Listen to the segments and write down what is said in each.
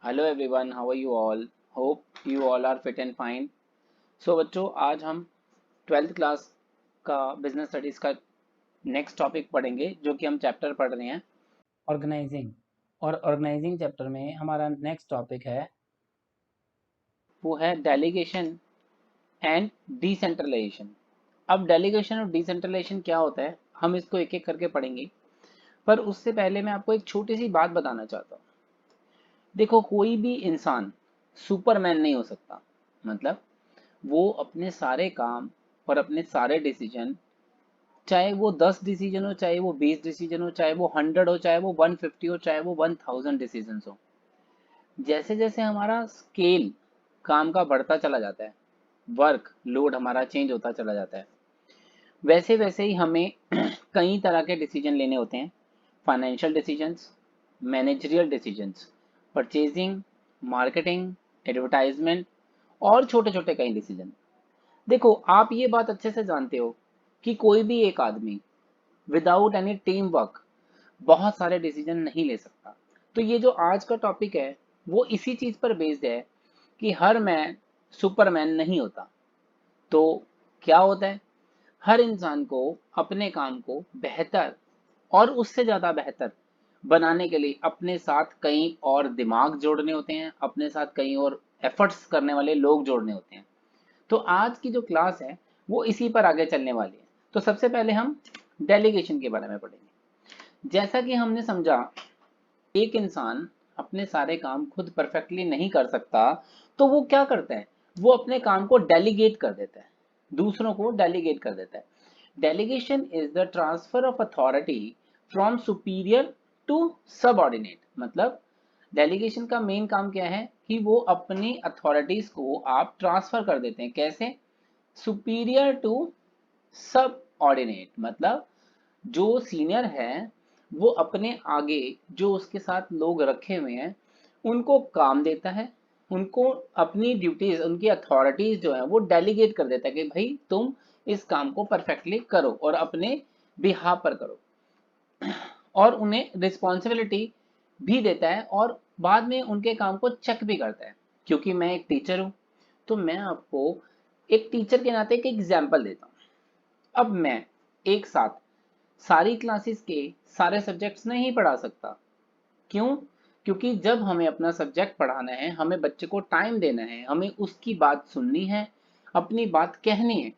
Hello everyone, how are you all? Hope you all are fit and fine. So बच्चों, आज हम twelfth class का business studies का next topic पढ़ेंगे, जो कि हम चैप्टर पढ़ रहे हैं ऑर्गेनाइजिंग। और ऑर्गेनाइजिंग चैप्टर में हमारा नेक्स्ट टॉपिक है, वो है डेलीगेशन एंड डिसेंट्रलाइजेशन। अब डेलीगेशन और डिसेंट्रलाइजेशन क्या होता है, हम इसको एक एक करके पढ़ेंगे। पर उससे पहले मैं आपको एक छोटी सी बात बताना चाहता हूँ। देखो, कोई भी इंसान सुपरमैन नहीं हो सकता। मतलब वो अपने सारे काम और अपने सारे डिसीजन, चाहे वो 10 डिसीजन हो, चाहे वो 20 डिसीजन हो, चाहे वो 100 हो, चाहे वो 150 हो, चाहे वो 1000 डिसीजन हो, जैसे जैसे हमारा स्केल काम का बढ़ता चला जाता है, वर्क लोड हमारा चेंज होता चला जाता है, वैसे वैसे ही हमें कई तरह के डिसीजन लेने होते हैं। Financial decisions, managerial decisions, purchasing, marketing, advertisement और छोटे छोटे कई डिसीजन। देखो, आप ये बात अच्छे से जानते हो कि कोई भी एक आदमी विदाउट एनी टीम वर्क बहुत सारे डिसीजन नहीं ले सकता। तो ये जो आज का टॉपिक है, वो इसी चीज पर बेस्ड है कि हर मैन सुपरमैन नहीं होता। तो क्या होता है, हर इंसान को अपने काम को बेहतर और उससे ज्यादा बेहतर बनाने के लिए अपने साथ कई और दिमाग जोड़ने होते हैं, अपने साथ कई और एफर्ट्स करने वाले लोग जोड़ने होते हैं। तो आज की जो क्लास है, वो इसी पर आगे चलने वाली है। तो सबसे पहले हम डेलीगेशन के बारे में पढ़ेंगे। जैसा कि हमने समझा, एक इंसान अपने सारे काम खुद परफेक्टली नहीं कर सकता, तो वो क्या करता है, वो अपने काम को डेलीगेट कर देता है, दूसरों को डेलीगेट कर देता है। Delegation is the transfer of authority from superior to subordinate. मतलब डेलीगेशन का मेन काम क्या है कि वो अपनी अथॉरिटीज को आप ट्रांसफर कर देते हैं। कैसे? सुपीरियर टू सब ऑर्डिनेट। मतलब जो सीनियर है, वो अपने आगे जो उसके साथ लोग रखे हुए हैं, उनको काम देता है, उनको अपनी ड्यूटीज, उनकी अथॉरिटीज जो है वो डेलीगेट कर देता है कि भाई तुम इस काम को परफेक्टली करो और अपने बिहाफ पर करो। और उन्हें रिस्पॉन्सिबिलिटी भी देता है और बाद में उनके काम को चेक भी करता है। क्योंकि मैं एक टीचर हूँ, तो मैं आपको एक टीचर के नाते एक एग्जाम्पल देता हूँ। अब मैं एक साथ सारी क्लासेस के सारे सब्जेक्ट्स नहीं पढ़ा सकता। क्यों? क्योंकि जब हमें अपना सब्जेक्ट पढ़ाना है, हमें बच्चे को टाइम देना है, हमें उसकी बात सुननी है, अपनी बात कहनी है।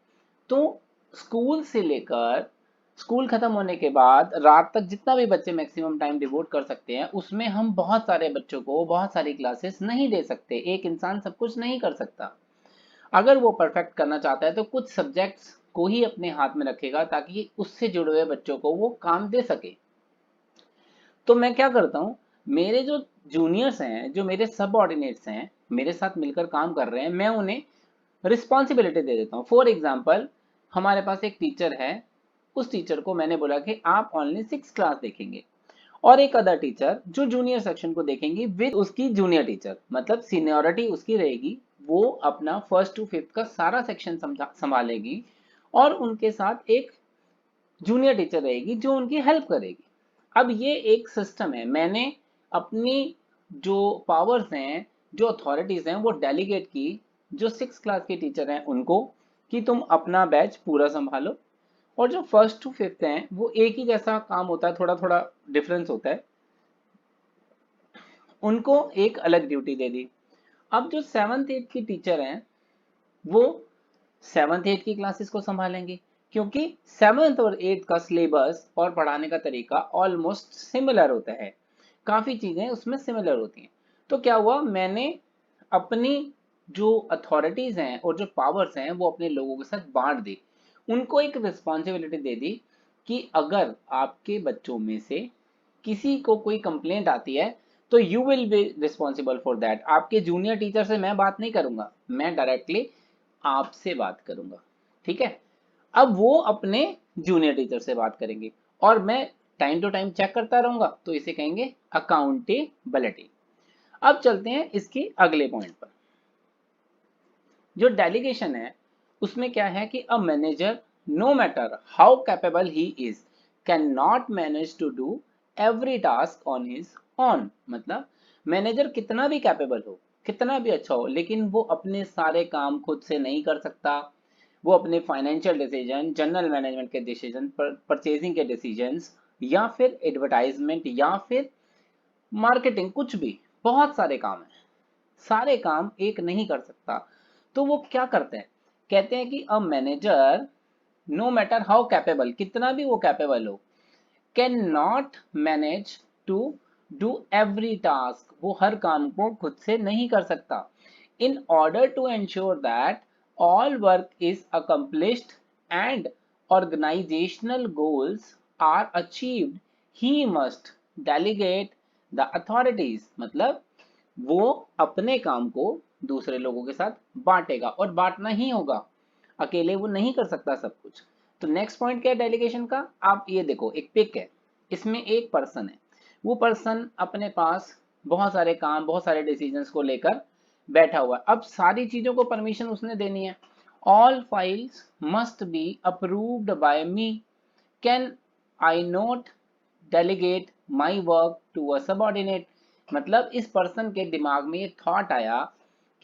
तो स्कूल से लेकर स्कूल खत्म होने के बाद रात तक जितना भी बच्चे मैक्सिमम टाइम डिवोट कर सकते हैं, उसमें हम बहुत सारे बच्चों को बहुत सारी क्लासेस नहीं दे सकते। एक इंसान सब कुछ नहीं कर सकता। अगर वो परफेक्ट करना चाहता है तो कुछ सब्जेक्ट्स को ही अपने हाथ में रखेगा, ताकि उससे जुड़े हुए बच्चों को वो काम दे सके। तो मैं क्या करता हूँ, मेरे जो जूनियर्स हैं, जो मेरे सब ऑर्डिनेट्स हैं, मेरे साथ मिलकर काम कर रहे हैं, मैं उन्हें रिस्पॉन्सिबिलिटी दे देता हूँ। फॉर एग्जाम्पल, हमारे पास एक टीचर है, उस टीचर को मैंने बोला कि आप ओनली 6 क्लास देखेंगे, और एक अदर टीचर जो जूनियर सेक्शन को देखेंगी विद उसकी जूनियर टीचर, मतलब सीनियोरिटी उसकी रहेगी। वो अपना फर्स्ट टू फिफ्थ का सारा सेक्शन संभालेगी, और उनके साथ एक जूनियर टीचर रहेगी जो उनकी हेल्प करेगी। अब ये एक सिस्टम है। मैंने अपनी जो पावर्स हैं, जो अथॉरिटीज हैं, वो डेलीगेट की जो 6 क्लास के टीचर हैं उनको, कि तुम अपना बैच पूरा संभालो। और जो फर्स्ट टू फिफ्थ हैं, वो एक ही जैसा काम होता है, थोड़ा थोड़ा डिफरेंस होता है, उनको एक अलग ड्यूटी दे दी। अब जो सेवन्थ एट्थ की टीचर हैं, वो सेवन्थ एट्थ की क्लासेस को संभालेंगे, क्योंकि सेवन्थ और एट्थ का सिलेबस और पढ़ाने का तरीका ऑलमोस्ट सिमिलर होता है। काफ़ी चीज़ें उसमें सिमिलर होती हैं। तो क्या हुआ, मैंने अपनी जो अथॉरिटीज़ हैं और जो पावर्स हैं, वो अपने लोगों के साथ बांट दी। उनको एक रिस्पॉन्सिबिलिटी दे दी कि अगर आपके बच्चों में से किसी को कोई कंप्लेंट आती है, तो you will be responsible for that. आपके जूनियर टीचर से मैं बात नहीं करूंगा, मैं डायरेक्टली आपसे बात करूंगा। ठीक है? अब वो अपने जूनियर टीचर से बात करेंगे, और मैं टाइम टू टाइम चेक करता रहूंगा, तो इसे कहेंगे अकाउंटेबिलिटी। अब चलते हैं इसके अगले पॉइंट पर। जो डेलीगेशन है, उसमें क्या है कि a manager, no matter how capable he is, can not manage to do every task on his own. मतलब मैनेजर कितना भी कैपेबल हो, कितना भी अच्छा हो, लेकिन वो अपने सारे काम खुद से नहीं कर सकता। वो अपने फाइनेंशियल डिसीजन, जनरल मैनेजमेंट के डिसीजन, परचेजिंग के डिसीजंस, या फिर एडवर्टाइजमेंट, या फिर मार्केटिंग, कुछ भी, बहुत सारे काम हैं, सारे काम एक नहीं कर सकता। तो वो क्या करते हैं, कहते हैं कि a manager, no matter how capable, कितना भी वो कैपेबल हो, can not manage to do every task, वो हर काम को खुद से नहीं कर सकता। In order to ensure that all work is accomplished and organizational goals are achieved, he must delegate the authorities, मतलब वो अपने काम को दूसरे लोगों के साथ बांटेगा, और बांटना ही होगा, अकेले वो नहीं कर सकता सब कुछ। तो नेक्स्ट पॉइंट क्या है डेलीगेशन का, आप ये देखो, एक पिक है, इसमें एक पर्सन है, वो पर्सन अपने पास बहुत सारे काम, बहुत सारे डिसीजंस को लेकर बैठा हुआ है। अब सारी चीजों को परमिशन उसने देनी है। All files must be approved by me, can I not delegate my work to a subordinate, मतलब इस पर्सन के दिमाग में ये थॉट आया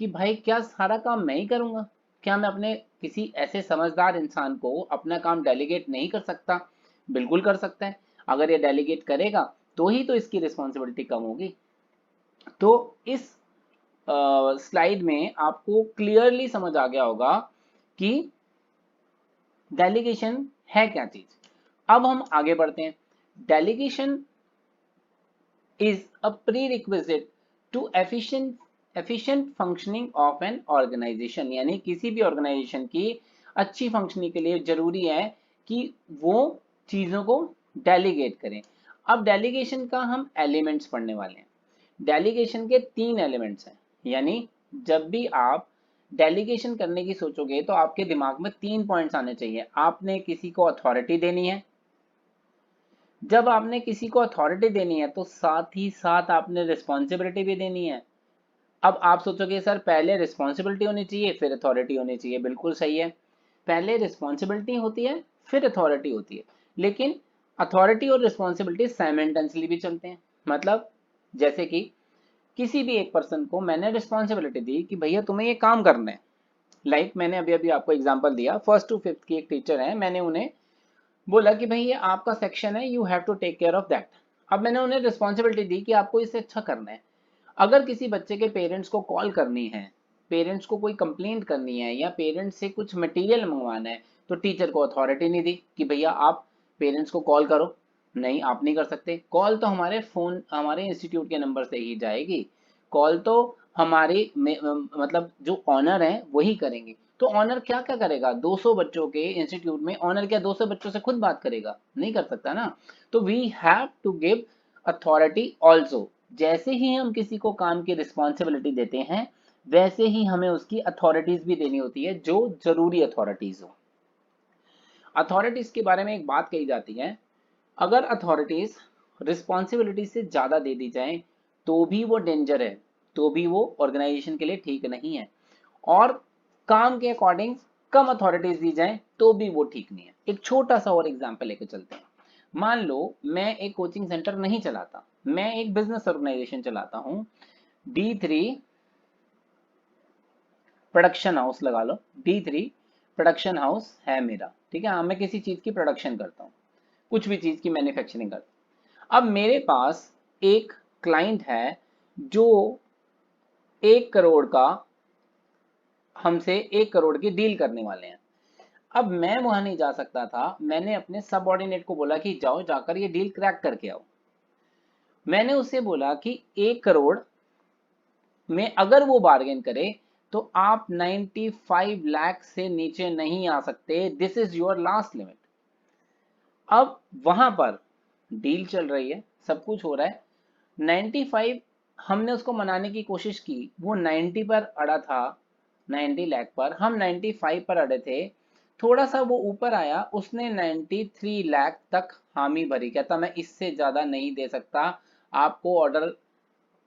कि भाई क्या सारा काम मैं ही करूंगा, क्या मैं अपने किसी ऐसे समझदार इंसान को अपना काम डेलीगेट नहीं कर सकता? बिल्कुल कर सकता है। अगर ये डेलीगेट करेगा तो ही तो इसकी रिस्पॉन्सिबिलिटी कम होगी। तो इस स्लाइड में आपको क्लियरली समझ आ गया होगा कि डेलीगेशन है क्या चीज। अब हम आगे बढ़ते हैं। Delegation is a prerequisite to efficient functioning of an organisation, यानी किसी भी ऑर्गेनाइजेशन की अच्छी फंक्शनिंग के लिए जरूरी है कि वो चीजों को डेलीगेट करें। अब डेलीगेशन का हम एलिमेंट्स पढ़ने वाले हैं। डेलीगेशन के 3 एलिमेंट्स हैं, यानी जब भी आप डेलीगेशन करने की सोचोगे तो आपके दिमाग में 3 पॉइंट्स आने चाहिए। आपने किसी को अथॉरिटी देनी है, जब आपने किसी को अथॉरिटी देनी है तो साथ ही साथ आपने रिस्पॉन्सिबिलिटी भी देनी है। अब आप सोचोगे सर पहले रिस्पॉन्सिबिलिटी होनी चाहिए फिर अथॉरिटी होनी चाहिए, बिल्कुल सही है, पहले रिस्पॉन्सिबिलिटी होती है फिर अथॉरिटी होती है, लेकिन अथॉरिटी और रिस्पॉन्सिबिलिटी साइमल्टेनियसली भी चलते हैं। मतलब जैसे कि किसी भी एक पर्सन को मैंने रिस्पॉन्सिबिलिटी दी कि भैया तुम्हें ये काम करना है, मैंने अभी अभी आपको एग्जांपल दिया, फर्स्ट टू फिफ्थ की एक टीचर है, मैंने उन्हें बोला कि भाई ये आपका सेक्शन है, you have to take care of that. अब मैंने उन्हें रिस्पॉन्सिबिलिटी दी कि आपको इससे अच्छा करना है। अगर किसी बच्चे के पेरेंट्स को कॉल करनी है, पेरेंट्स को कोई कंप्लेंट करनी है, या पेरेंट्स से कुछ मटेरियल मंगवाना है, तो टीचर को अथॉरिटी नहीं दी कि भैया आप पेरेंट्स को कॉल करो, नहीं आप नहीं कर सकते। कॉल तो हमारे फोन, हमारे इंस्टीट्यूट के नंबर से ही जाएगी, कॉल तो हमारे मतलब जो ऑनर है वही करेंगे। तो ऑनर क्या क्या करेगा, 200 बच्चों के इंस्टीट्यूट में ऑनर क्या 200 बच्चों से खुद बात करेगा? नहीं कर सकता ना। तो we have to give authority also. जैसे ही हम किसी को काम की रिस्पॉन्सिबिलिटी देते हैं वैसे ही हमें उसकी अथॉरिटीज भी देनी होती है, जो जरूरी अथॉरिटीज हो। अथॉरिटीज के बारे में एक बात कही जाती है, अगर अथॉरिटीज रिस्पॉन्सिबिलिटी से ज्यादा दे दी जाए तो भी वो डेंजर है, तो भी वो ऑर्गेनाइजेशन के लिए ठीक नहीं है, और काम के अकॉर्डिंग कम अथॉरिटीज दी जाए तो भी वो ठीक नहीं है। एक छोटा सा और एग्जांपल लेके चलते हैं। मान लो मैं एक कोचिंग सेंटर नहीं चलाता, मैं एक बिजनेस ऑर्गेनाइजेशन चलाता हूँ, D3 प्रोडक्शन हाउस लगा लो, D3 प्रोडक्शन हाउस है मेरा, ठीक है, हाँ मैं किसी चीज की प्रोडक्शन करता हूँ, कुछ भी चीज की मैन्युफैक्चरिंग करता हूँ। अब मेरे पास एक क्लाइंट है जो 1 करोड़ का, हमसे 1 करोड़ की डील करने वाले हैं। अब मैं वहां नहीं जा सकता था, मैंने अपने सबऑर्डिनेट को बोला कि जाओ जाकर ये डील क्रैक करके आओ। मैंने उससे बोला कि 1 करोड़ में अगर वो बार्गेन करे तो आप 95 लाख से नीचे नहीं आ सकते, this is your last limit. अब वहां पर डील चल रही है, सब कुछ हो रहा है, 95, हमने उसको मनाने की कोशिश की, वो 90 पर अड़ा था, 90 लाख पर, हम 95 पर अड़े थे, थोड़ा सा वो ऊपर आया, उसने 93 लाख तक हामी भरी, कहता मैं इससे ज्यादा नहीं दे सकता, आपको ऑर्डर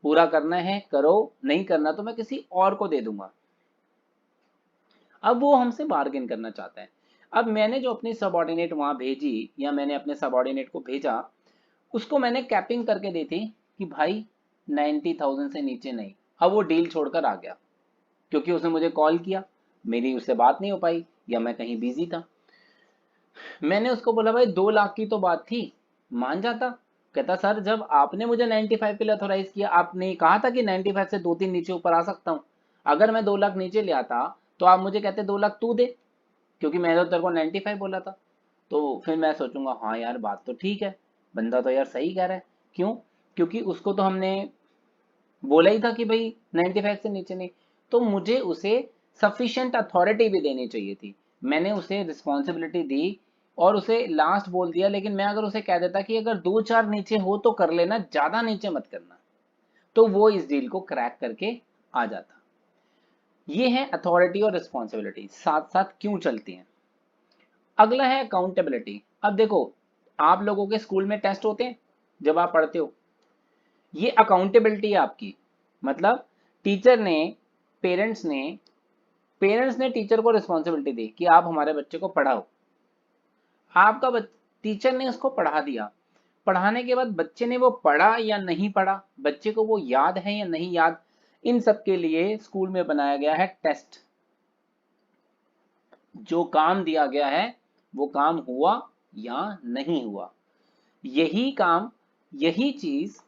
पूरा करना है करो, नहीं करना तो मैं किसी और को दे दूंगा। अब वो हमसे बार्गेन करना चाहता है। अब मैंने जो अपनी सबऑर्डिनेट वहां भेजी, या मैंने अपने सबऑर्डिनेट को भेजा, उसको मैंने कैपिंग करके दी थी कि भाई 90,000 से नीचे नहीं। अब वो डील छोड़कर आ गया क्योंकि उसने मुझे कॉल किया, मेरी उससे बात नहीं हो पाई या मैं कहीं बिजी था। मैंने उसको बोला भाई 2 लाख की तो बात थी, मान जाता। कहता सर जब आपने मुझे 95 के लिए अथोराइज किया, आपने कहा था कि 95 से 2-3 नीचे ऊपर आ सकता हूँ। अगर मैं 2 लाख नीचे ले आता तो आप मुझे कहते 2 लाख तू दे, क्योंकि मैंने तो तेरे को 95 बोला था। तो फिर मैं सोचूंगा हाँ यार बात तो ठीक है, बंदा तो यार सही कह रहा है। क्यों? क्योंकि उसको तो हमने बोला ही था कि भाई 95 से नीचे नहीं। तो मुझे उसे सफिशिएंट अथॉरिटी भी देनी चाहिए थी। मैंने उसे रिस्पॉन्सिबिलिटी दी और उसे लास्ट बोल दिया। लेकिन मैं अगर उसे कह देता कि अगर 2-4 नीचे हो तो कर लेना, ज्यादा नीचे मत करना, तो वो इस डील को क्रैक करके आ जाता। ये है अथॉरिटी और रिस्पॉन्सिबिलिटी, साथ साथ क्यों चलती हैं। अगला है अकाउंटेबिलिटी। अब देखो, आप लोगों के स्कूल में टेस्ट होते हैं जब आप पढ़ते हो, ये अकाउंटेबिलिटी है आपकी। मतलब टीचर ने, पेरेंट्स ने पेरेंट्स ने टीचर को रिस्पॉन्सिबिलिटी दी कि आप हमारे बच्चे को पढ़ाओ। आपका टीचर ने उसको पढ़ा दिया। पढ़ाने के बाद बच्चे ने वो पढ़ा या नहीं पढ़ा, बच्चे को वो याद है या नहीं याद, इन सब के लिए स्कूल में बनाया गया है टेस्ट। जो काम दिया गया है वो काम हुआ या नहीं हुआ। यही काम, यही चीज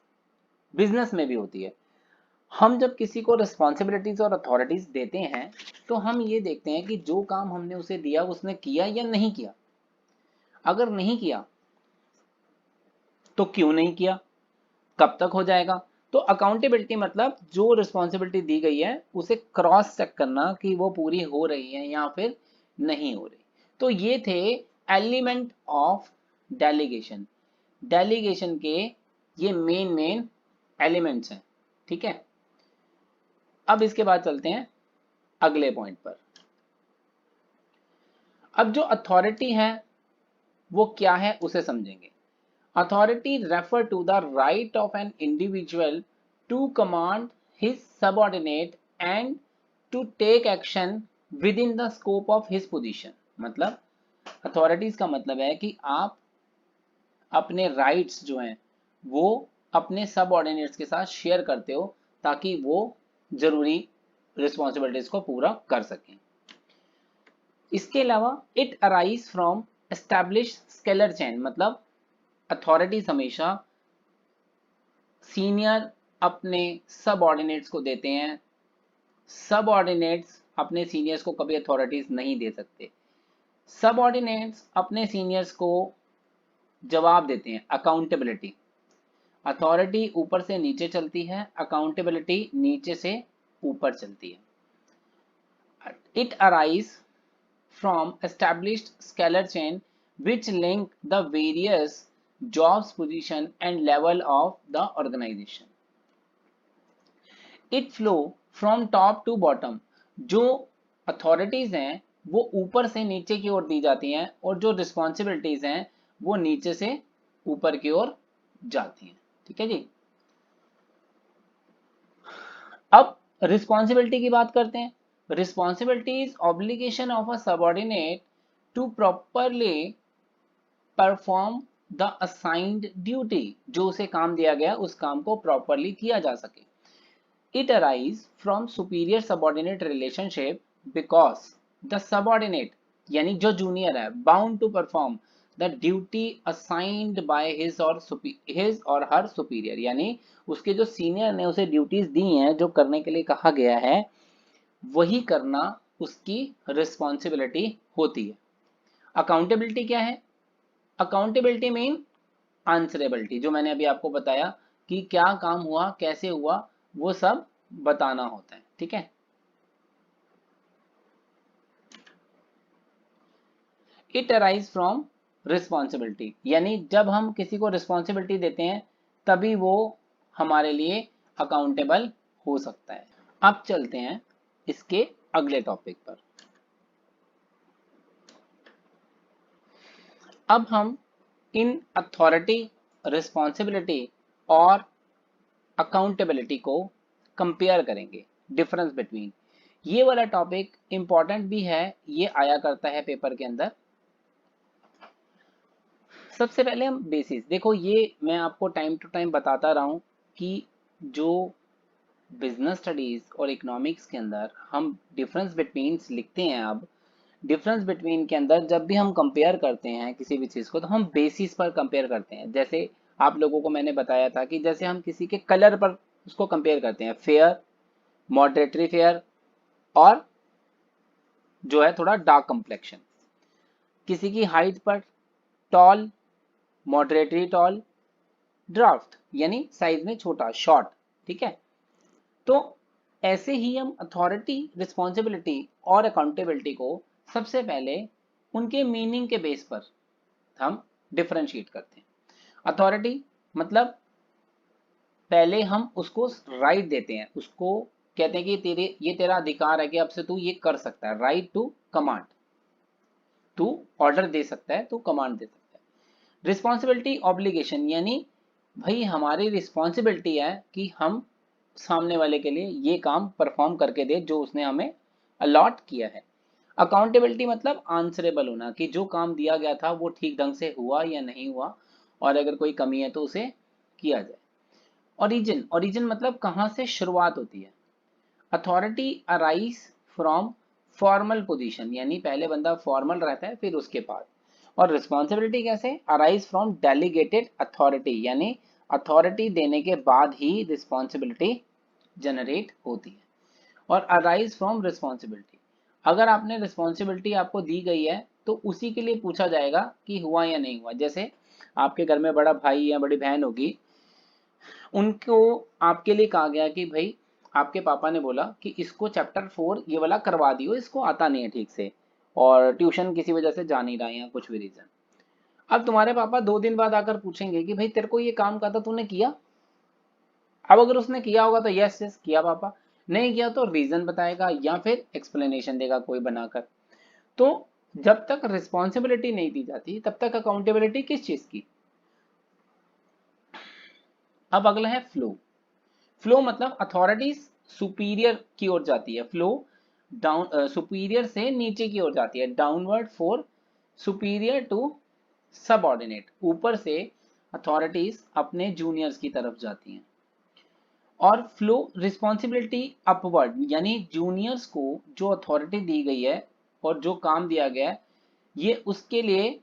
बिजनेस में भी होती है। हम जब किसी को रिस्पॉन्सिबिलिटीज और अथॉरिटीज देते हैं तो हम ये देखते हैं कि जो काम हमने उसे दिया उसने किया या नहीं किया। अगर नहीं किया तो क्यों नहीं किया, कब तक हो जाएगा। तो अकाउंटेबिलिटी मतलब जो रिस्पॉन्सिबिलिटी दी गई है उसे क्रॉस चेक करना कि वो पूरी हो रही है या फिर नहीं हो रही। तो ये थे एलिमेंट ऑफ डेलीगेशन। डेलीगेशन के ये मेन एलिमेंट्स हैं। ठीक है, अब इसके बाद चलते हैं अगले पॉइंट पर। अब जो अथॉरिटी है वो क्या है उसे समझेंगे। Authority refer to the right of an individual to command his subordinate and to take action within the scope of his position. मतलब अथॉरिटीज का मतलब है कि आप अपने राइट्स जो हैं वो अपने सबऑर्डिनेट्स के साथ शेयर करते हो ताकि वो जरूरी रिस्पॉन्सिबिलिटीज को पूरा कर सकें। इसके अलावा it arise from establish scalar chain. मतलब अथॉरिटीज हमेशा सीनियर अपने सबऑर्डिनेट्स को देते हैं, सबऑर्डिनेट्स अपने सीनियर्स को कभी अथॉरिटीज नहीं दे सकते। सबऑर्डिनेट्स अपने सीनियर्स को जवाब देते हैं, अकाउंटेबिलिटी। अथॉरिटी ऊपर से नीचे चलती है, अकाउंटेबिलिटी नीचे से ऊपर चलती है। It arise from established scalar chain which link the various jobs position and level of the organization. It flow from top to bottom। जो authorities हैं वो ऊपर से नीचे की ओर दी जाती हैं और जो responsibilities हैं वो नीचे से ऊपर की ओर जाती हैं। ठीक है जी। अब रिस्पॉन्सिबिलिटी की बात करते हैं। Responsibility is obligation of a subordinate to properly perform the assigned duty. जो उसे काम दिया गया उस काम को प्रॉपरली किया जा सके। It arise from superior subordinate relationship because the subordinate यानी जो जूनियर है bound to perform the duty assigned by his or her superior. यानी उसके जो सीनियर ने उसे ड्यूटीज दी हैं, जो करने के लिए कहा गया है वही करना उसकी रिस्पॉन्सिबिलिटी होती है। अकाउंटेबिलिटी क्या है? Accountability mean answerability. जो मैंने अभी आपको बताया कि क्या काम हुआ, कैसे हुआ, वो सब बताना होता है। ठीक है। इट अराइज फ्रॉम रिस्पॉन्सिबिलिटी, यानी जब हम किसी को रिस्पॉन्सिबिलिटी देते हैं तभी वो हमारे लिए अकाउंटेबल हो सकता है। अब चलते हैं इसके अगले टॉपिक पर। अब हम इन अथॉरिटी, रिस्पॉन्सिबिलिटी और अकाउंटेबिलिटी को कंपेयर करेंगे, डिफरेंस बिटवीन। ये वाला टॉपिक इंपॉर्टेंट भी है, ये आया करता है पेपर के अंदर। सबसे पहले हम बेसिस देखो, ये मैं आपको टाइम टू टाइम बताता रहा हूं कि जो बिजनेस स्टडीज और इकोनॉमिक्स के अंदर हम डिफरेंस बिटवीन लिखते हैं, अब डिफरेंस बिटवीन के अंदर जब भी हम कंपेयर करते हैं किसी भी चीज़ को तो हम बेसिस पर कंपेयर करते हैं। जैसे आप लोगों को मैंने बताया था कि जैसे हम किसी के कलर पर उसको कंपेयर करते हैं, फेयर, मॉडरेटरी फेयर और जो है थोड़ा डार्क कंप्लेक्शन। किसी की हाइट पर टॉल, मॉडरेटरी टॉल, ड्राफ्ट यानी साइज में छोटा, शॉर्ट। ठीक है, तो ऐसे ही हम अथॉरिटी, रिस्पॉन्सिबिलिटी और अकाउंटेबिलिटी को सबसे पहले उनके मीनिंग के बेस पर हम डिफरेंशिएट करते हैं। अथॉरिटी मतलब पहले हम उसको राइट देते हैं, उसको कहते हैं कि ये तेरा अधिकार है कि अब से तू ये कर सकता है, राइट टू कमांड, तू ऑर्डर दे सकता है, तू कमांड दे सकता है। रिस्पॉन्सिबिलिटी, ऑब्लिगेशन यानी भाई हमारी रिस्पॉन्सिबिलिटी है कि हम सामने वाले के लिए ये काम परफॉर्म करके दे जो उसने हमें अलॉट किया है। अकाउंटेबिलिटी मतलब आंसरेबल होना, कि जो काम दिया गया था वो ठीक ढंग से हुआ या नहीं हुआ, और अगर कोई कमी है तो उसे किया जाए। ओरिजिन, ओरिजिन मतलब कहाँ से शुरुआत होती है। Authority arise from formal position, यानी पहले बंदा फॉर्मल रहता है फिर उसके बाद। और रिस्पॉन्सिबिलिटी कैसे, अराइज फ्रॉम डेलीगेटेड अथॉरिटी, यानी अथॉरिटी देने के बाद ही रिस्पॉन्सिबिलिटी जनरेट होती है। और अराइज फ्रॉम रिस्पॉन्सिबिलिटी, अगर आपने रिस्पॉन्सिबिलिटी आपको दी गई है तो उसी के लिए पूछा जाएगा कि हुआ या नहीं हुआ। जैसे आपके घर में बड़ा भाई या बड़ी बहन होगी, उनको आपके लिए कहा गया कि भाई आपके पापा ने बोला कि इसको चैप्टर 4 ये वाला करवा दियो, इसको आता नहीं है ठीक से और ट्यूशन किसी वजह से जा नहीं रहा है या कुछ भी रीजन। अब तुम्हारे पापा 2 दिन बाद आकर पूछेंगे कि भाई तेरे को ये काम कहा था तूने किया। अब अगर उसने किया होगा तो यस यस किया पापा, नहीं किया तो रीजन बताएगा या फिर एक्सप्लेनेशन देगा कोई बनाकर। तो जब तक रिस्पॉन्सिबिलिटी नहीं दी जाती तब तक अकाउंटेबिलिटी किस चीज की। अब अगला है फ्लो। फ्लो मतलब अथॉरिटीज सुपीरियर की ओर जाती है, फ्लो डाउन, सुपीरियर से नीचे की ओर जाती है, downward for superior to subordinate, ऊपर से अथॉरिटीज अपने जूनियर्स की तरफ जाती हैं। और फ्लो रिस्पॉन्सिबिलिटी अपवर्ड, यानी जूनियर्स को जो अथॉरिटी दी गई है और जो काम दिया गया है ये उसके लिए,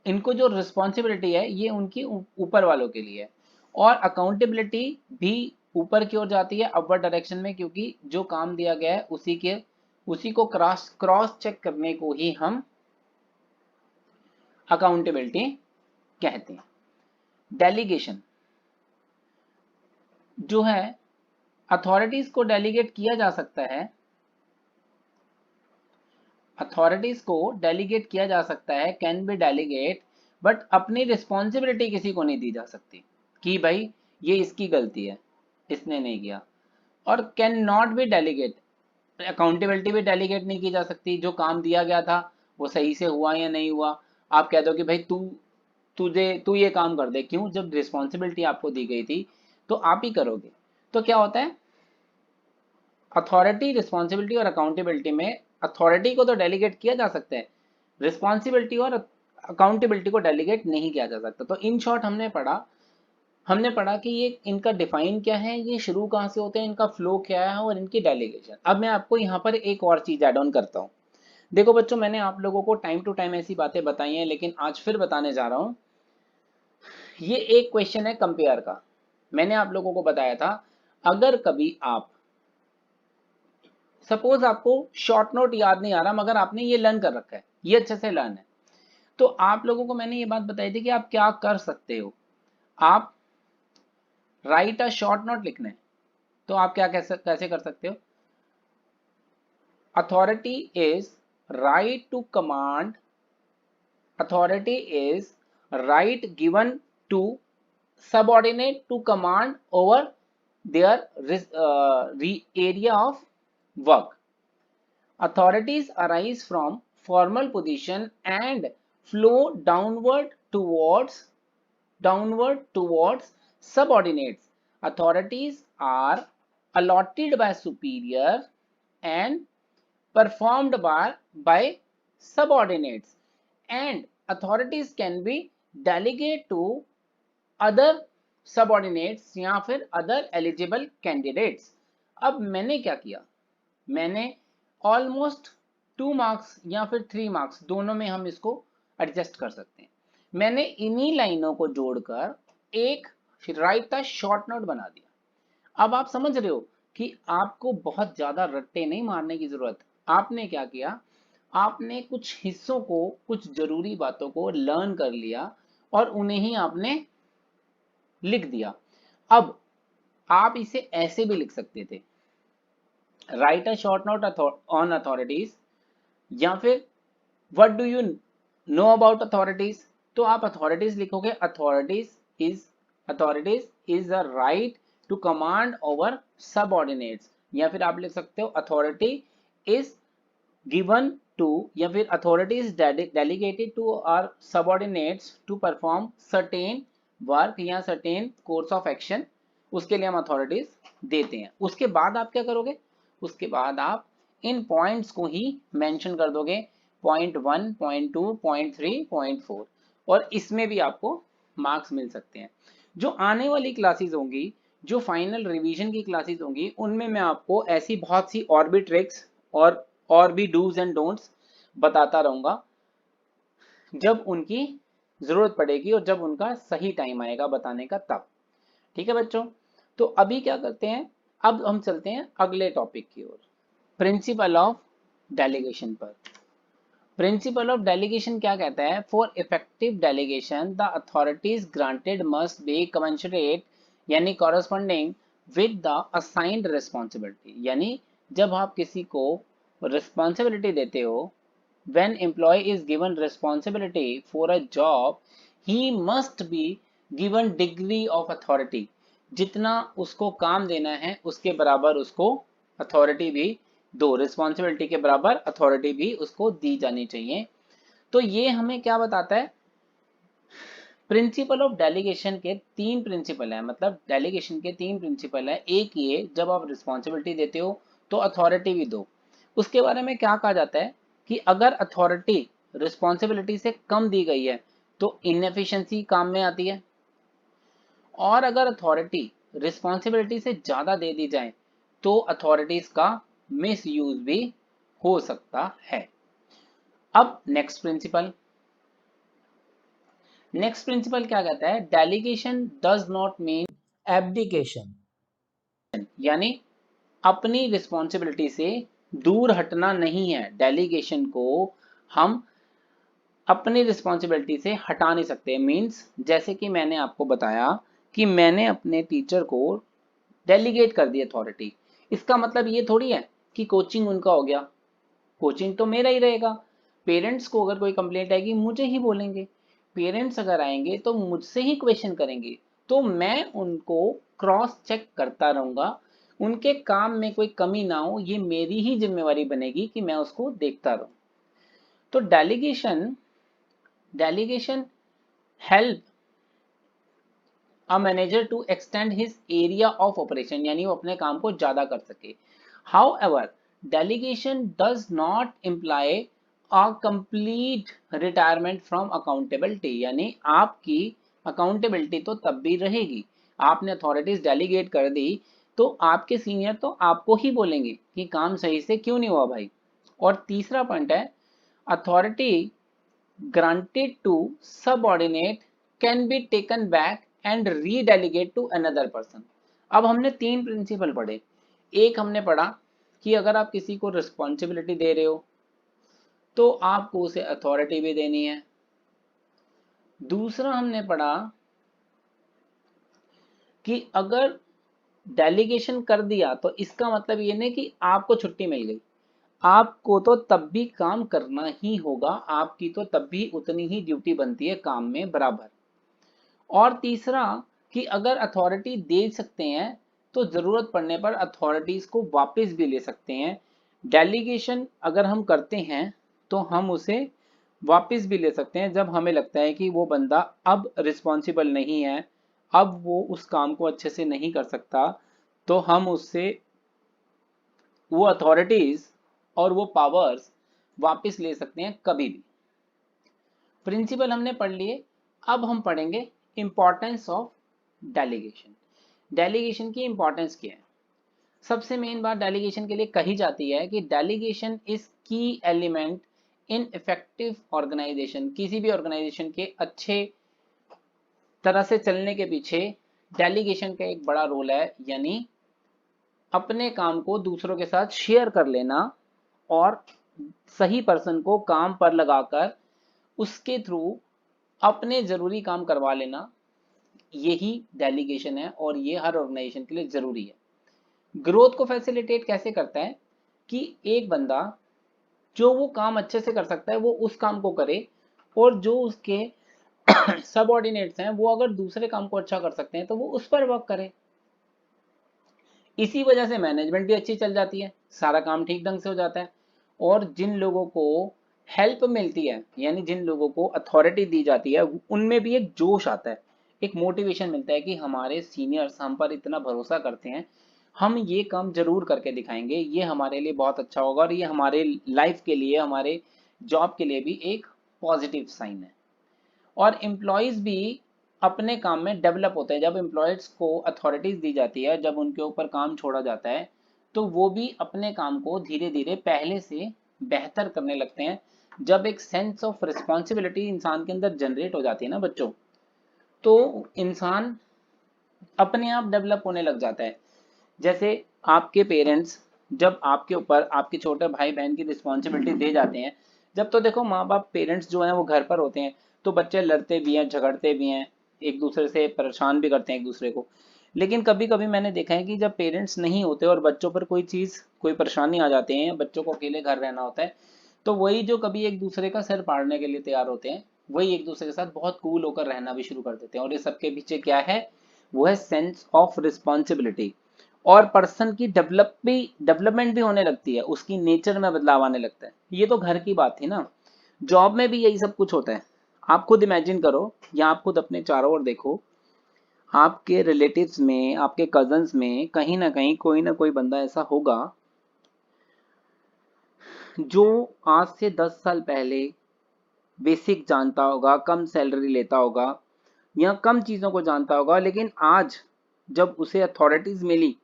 इनको जो रिस्पॉन्सिबिलिटी है ये उनकी ऊपर वालों के लिए है। और अकाउंटेबिलिटी भी ऊपर की ओर जाती है अपवर्ड डायरेक्शन में, क्योंकि जो काम दिया गया है उसी को क्रॉस क्रॉस चेक करने को ही हम अकाउंटेबिलिटी कहते हैं। डेलीगेशन जो है, अथॉरिटीज को डेलीगेट किया जा सकता है, अथॉरिटीज को डेलीगेट किया जा सकता है, कैन बी डेलीगेट, बट अपनी रिस्पॉन्सिबिलिटी किसी को नहीं दी जा सकती कि भाई ये इसकी गलती है, इसने नहीं किया। और can not be delegate, accountability भी डेलीगेट नहीं की जा सकती। जो काम दिया गया था वो सही से हुआ या नहीं हुआ, आप कह दो कि भाई तू ये काम कर दे, क्यों, जब रिस्पॉन्सिबिलिटी आपको दी गई थी तो आप ही करोगे। तो क्या होता है, अथॉरिटी, रिस्पॉन्सिबिलिटी और अकाउंटेबिलिटी में अथॉरिटी को तो डेलीगेट किया जा सकता है, रिस्पॉन्सिबिलिटी और अकाउंटेबिलिटी को डेलीगेट नहीं किया जा सकता। तो इन शॉर्ट हमने पढ़ा कि ये इनका डिफाइन क्या है, ये शुरू कहाँ से होते हैं, इनका फ्लो क्या है और इनकी डेलीगेशन। अब मैं आपको यहाँ पर एक और चीज ऐड ऑन करता हूँ। देखो बच्चों, मैंने आप लोगों को टाइम टू टाइम ऐसी बातें बताई हैं, लेकिन आज फिर बताने जा रहा हूँ। ये एक क्वेश्चन है कंपेयर का। मैंने आप लोगों को बताया था, अगर कभी आप, सपोज आपको शॉर्ट नोट याद नहीं आ रहा मगर आपने ये लर्न कर रखा है, ये अच्छे से लर्न है, तो आप लोगों को मैंने ये बात बताई थी कि आप क्या कर सकते हो। आप राइट अ शॉर्ट नोट लिखना है, तो आप क्या कैसे कर सकते हो। Authority is right to command, authority is right given to subordinate to command over their area of work. Authorities arise from formal position and flow downward towards subordinates. Authorities are allotted by superior and performed by subordinates, and authorities can be delegated to other subordinates या फिर other eligible candidates. अब मैंने क्या किया, मैंने almost 2 marks या फिर 3 marks दोनों में हम इसको एडजस्ट कर सकते हैं। मैंने इन्हीं लाइनों को जोड़कर एक राइट अ शॉर्ट नोट बना दिया। अब आप समझ रहे हो कि आपको बहुत ज्यादा रट्टे नहीं मारने की जरूरत। आपने क्या किया, आपने कुछ हिस्सों को, कुछ जरूरी बातों को लर्न कर लिया और उन्हें ही आपने लिख दिया। अब आप इसे ऐसे भी लिख सकते थे, write a short note on authorities, या फिर what do you know about authorities. तो आप अथॉरिटीज लिखोगे, authorities is a right to command over subordinates, या फिर आप लिख सकते हो अथॉरिटी इज गिवन टू, या फिर authority is delegated to our subordinates to perform certain work या सर्टेन कोर्स ऑफ एक्शन। उसके लिए हम अथॉरिटीज देते हैं। उसके बाद आप क्या करोगे, उसके बाद आप इन पॉइंट्स को ही मेंशन कर दोगे, पॉइंट 1, पॉइंट 2, पॉइंट 3, पॉइंट 4, और इसमें भी आपको मार्क्स मिल सकते हैं। जो आने वाली क्लासेस होंगी, जो फाइनल रिवीजन की क्लासेस होंगी, उनमें मैं आपको ऐसी बहुत सी और भी ट्रिक्स और भी डूज एंड डोंट्स बताता रहूंगा जब उनकी जरूरत पड़ेगी और जब उनका सही टाइम आएगा बताने का तब। ठीक है बच्चों, तो अभी क्या करते हैं, अब हम चलते हैं अगले टॉपिक की ओर, प्रिंसिपल ऑफ डेलीगेशन पर। प्रिंसिपल ऑफ डेलीगेशन क्या कहता है, for effective delegation the authorities granted must be commensurate, यानी corresponding with the assigned responsibility. यानी जब आप किसी को रिस्पॉन्सिबिलिटी देते हो, when employee is given responsibility for a job, he must be given degree of authority। जितना उसको काम देना है उसके बराबर उसको अथॉरिटी भी दो, रिस्पॉन्सिबिलिटी के बराबर अथॉरिटी भी उसको दी जानी चाहिए। तो ये हमें क्या बताता है, प्रिंसिपल ऑफ डेलीगेशन के 3 प्रिंसिपल है, मतलब डेलीगेशन के 3 प्रिंसिपल है। एक ये, जब आप रिस्पॉन्सिबिलिटी देते हो तो अथॉरिटी भी दो। उसके बारे में क्या कहा जाता है कि अगर अथॉरिटी रिस्पॉन्सिबिलिटी से कम दी गई है तो इनएफिशिएंसी काम में आती है, और अगर अथॉरिटी रिस्पॉन्सिबिलिटी से ज्यादा दे दी जाए तो अथॉरिटीज का मिस यूज भी हो सकता है। अब नेक्स्ट प्रिंसिपल क्या कहता है, delegation does not mean abdication, यानी अपनी रिस्पॉन्सिबिलिटी से दूर हटना नहीं है। डेलीगेशन को हम अपनी रिस्पॉन्सिबिलिटी से हटा नहीं सकते। मीन्स जैसे कि मैंने आपको बताया कि मैंने अपने टीचर को डेलीगेट कर दी अथॉरिटी, इसका मतलब ये थोड़ी है कि कोचिंग उनका हो गया, कोचिंग तो मेरा ही रहेगा। पेरेंट्स को अगर कोई कंप्लेंट आएगी मुझे ही बोलेंगे, पेरेंट्स अगर आएंगे तो मुझसे ही क्वेश्चन करेंगे, तो मैं उनको क्रॉस चेक करता रहूंगा, उनके काम में कोई कमी ना हो, ये मेरी ही जिम्मेवारी बनेगी कि मैं उसको देखता रहूं। तो delegation help a manager to extend his area of operation, यानी वो अपने काम को ज्यादा कर सके। However delegation does not imply a complete retirement from accountability, यानी आपकी अकाउंटेबिलिटी तो तब भी रहेगी। आपने अथॉरिटीज डेलीगेट कर दी तो आपके सीनियर तो आपको ही बोलेंगे कि काम सही से क्यों नहीं हुआ भाई। और तीसरा पॉइंट है, authority granted to subordinate can be taken back and redelegate to another person। अब हमने 3 प्रिंसिपल पढ़े। एक हमने पढ़ा कि अगर आप किसी को रिस्पॉन्सिबिलिटी दे रहे हो तो आपको उसे अथॉरिटी भी देनी है। दूसरा हमने पढ़ा कि अगर डेलीगेशन कर दिया तो इसका मतलब ये नहीं कि आपको छुट्टी मिल गई, आपको तो तब भी काम करना ही होगा, आपकी तो तब भी उतनी ही ड्यूटी बनती है काम में बराबर। और तीसरा कि अगर अथॉरिटी दे सकते हैं तो जरूरत पड़ने पर अथॉरिटीज को वापस भी ले सकते हैं। डेलीगेशन अगर हम करते हैं तो हम उसे वापस भी ले सकते हैं जब हमें लगता है कि वो बंदा अब रिस्पॉन्सिबल नहीं है, अब वो उस काम को अच्छे से नहीं कर सकता, तो हम उससे वो अथॉरिटीज और वो पावर्स वापस ले सकते हैं कभी भी। प्रिंसिपल हमने पढ़ लिए, अब हम पढ़ेंगे इंपॉर्टेंस ऑफ डेलीगेशन। डेलीगेशन की इंपॉर्टेंस क्या है? सबसे मेन बात डेलीगेशन के लिए कही जाती है कि डेलीगेशन इज की एलिमेंट इन इफेक्टिव ऑर्गेनाइजेशन। किसी भी ऑर्गेनाइजेशन के अच्छे तरह से चलने के पीछे डेलीगेशन का एक बड़ा रोल है, यानी अपने काम को दूसरों के साथ शेयर कर लेना और सही पर्सन को काम पर लगाकर उसके थ्रू अपने जरूरी काम करवा लेना, यही डेलीगेशन है और ये हर ऑर्गेनाइजेशन के लिए जरूरी है। ग्रोथ को फैसिलिटेट कैसे करता है कि एक बंदा जो वो काम अच्छे से कर सकता है वो उस काम को करे, और जो उसके सबऑर्डिनेट्स हैं वो अगर दूसरे काम को अच्छा कर सकते हैं तो वो उस पर वर्क करे। इसी वजह से मैनेजमेंट भी अच्छी चल जाती है, सारा काम ठीक ढंग से हो जाता है, और जिन लोगों को हेल्प मिलती है यानी जिन लोगों को अथॉरिटी दी जाती है उनमें भी एक जोश आता है, एक मोटिवेशन मिलता है कि हमारे सीनियर्स हम पर इतना भरोसा करते हैं, हम ये काम जरूर करके दिखाएंगे, ये हमारे लिए बहुत अच्छा होगा और ये हमारे लाइफ के लिए, हमारे जॉब के लिए भी एक पॉजिटिव साइन है। और एम्प्लॉयज़ भी अपने काम में डेवलप होते हैं। जब एम्प्लॉयज़ को अथॉरिटीज़ दी जाती है, जब उनके ऊपर काम छोड़ा जाता है, तो वो भी अपने काम को धीरे धीरे पहले से बेहतर करने लगते हैं। जब एक सेंस ऑफ रिस्पॉन्सिबिलिटी इंसान के अंदर जनरेट हो जाती है ना बच्चों, तो इंसान अपने आप डेवलप होने लग जाता है। जैसे आपके पेरेंट्स जब आपके ऊपर आपके छोटे भाई बहन की रिस्पॉन्सिबिलिटी दे जाते हैं, जब तो देखो माँ बाप पेरेंट्स जो हैं वो घर पर होते हैं तो बच्चे लड़ते भी हैं, झगड़ते भी हैं, एक दूसरे से परेशान भी करते हैं एक दूसरे को। लेकिन कभी कभी मैंने देखा है कि जब पेरेंट्स नहीं होते और बच्चों पर कोई चीज़ कोई परेशानी आ जाती है, बच्चों को अकेले घर रहना होता है, तो वही जो कभी एक दूसरे का सिर फाड़ने के लिए तैयार होते हैं, वही एक दूसरे के साथ बहुत कूल होकर रहना भी शुरू कर देते हैं। और ये सबके पीछे क्या है? वो है सेंस ऑफ रिस्पॉन्सिबिलिटी। और पर्सन की डेवलपमेंट भी होने लगती है, उसकी नेचर में बदलाव आने लगता है। ये तो घर की बात थी ना, जॉब में भी यही सब कुछ होता है। आप खुद इमेजिन करो या आप खुद अपने चारों ओर देखो, आपके रिलेटिव्स में, आपके कजन्स में कहीं ना कोई बंदा ऐसा होगा जो आज से 10 साल पहले बेसिक जानता होगा, कम सैलरी लेता होगा या कम चीज़ों को जानता होगा, लेकिन आज जब उसे अथॉरिटीज़ मिली,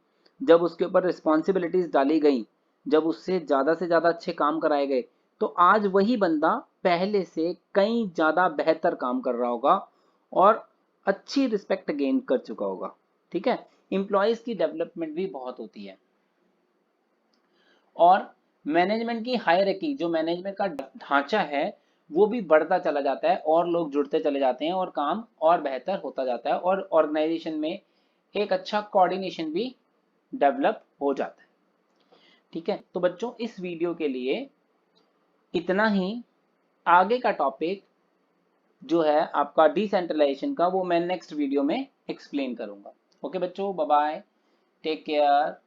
जब उसके ऊपर रिस्पॉन्सिबिलिटीज़ डाली गई, जब उससे ज़्यादा से ज़्यादा अच्छे काम कराए गए, तो आज वही बंदा पहले से कहीं ज़्यादा बेहतर काम कर रहा होगा और अच्छी रिस्पेक्ट गेन कर चुका होगा। ठीक है, एम्प्लॉयज़ की डेवलपमेंट भी बहुत होती है। और मैनेजमेंट की हायरार्की, जो मैनेजमेंट का ढांचा है, वो भी बढ़ता चला जाता है और लोग जुड़ते चले जाते हैं और काम और बेहतर होता जाता है और ऑर्गेनाइजेशन में एक अच्छा कोऑर्डिनेशन भी डेवलप हो जाता है। ठीक है, तो बच्चों इस वीडियो के लिए इतना ही। आगे का टॉपिक जो है आपका डिसेंट्रलाइजेशन का, वो मैं नेक्स्ट वीडियो में एक्सप्लेन करूंगा। ओके बच्चों, बाय बाय, टेक केयर।